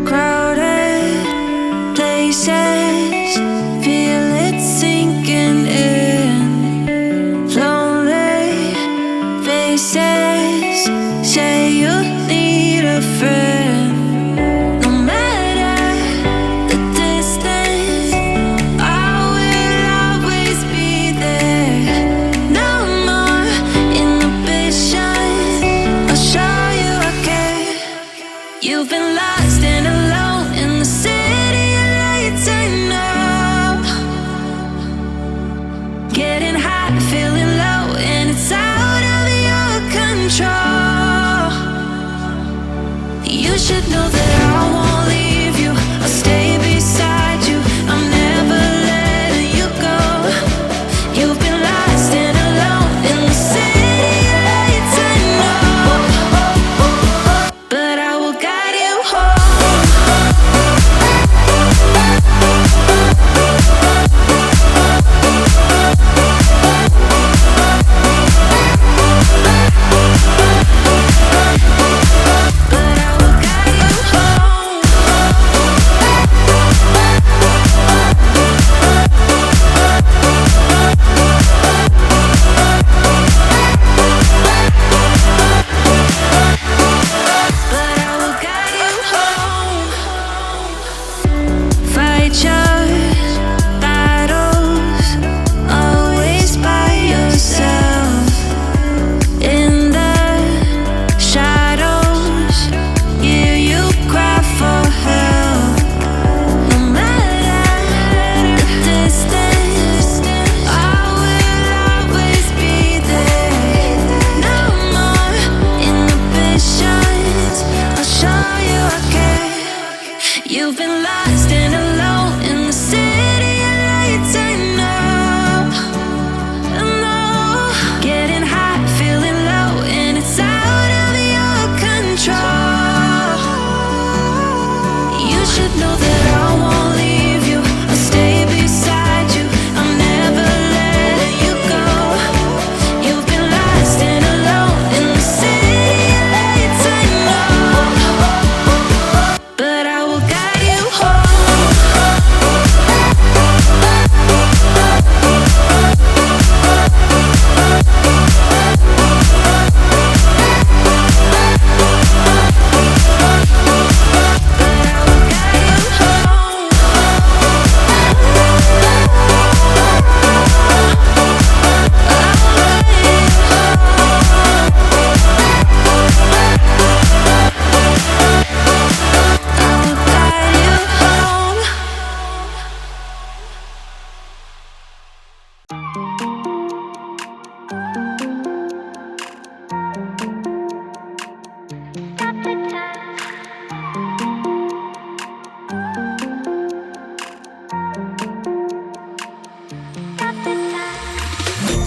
Crowded places, feel it sinking in. Lonely faces, say you need a friend. No matter the distance, I will always be there. No more inhibition, I'll show you I care. You've been lost and alone in the city of lights, I know. Getting hot, feeling low, and it's out of your control. You should know that I won't leave you. I'll stay beside you. I'm never letting you go. You've been lost and alone in the city of lights, I know. But I will guide you home. But I will guide you home. But I will guide you home. Fight your battles, always by yourself. In the shadows, hear you cry for help. No matter the distance, I will always be there. No more inhibitions, I'll show you I care. You've been lost and alone in the city of lights, I know. I know. Getting hot, feeling low, and it's out of your control. You should know that I won't leave you. I'll stay beside you. I'm never letting you go. You've been lost and alone in the city of lights, I know. But I will guide you home.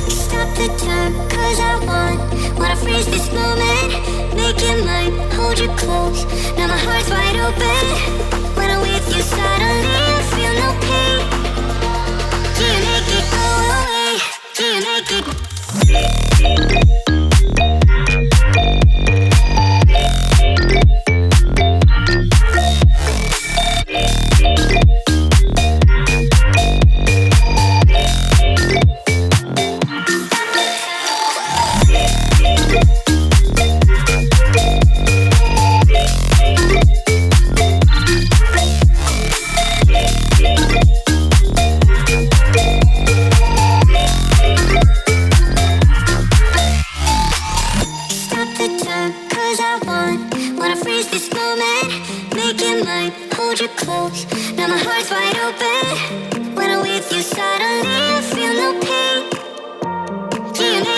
Stop the time, 'cause I wanna freeze this moment. Make it mine, hold you close. Now my heart's wide open. When I'm with you, suddenly I feel no pain. Do you make it go away? Do you make it? Stop the time, 'cause I wanna freeze this moment. Make it mine, hold you close. Now my heart's wide open. When I'm with you, suddenly I feel no pain. Do you make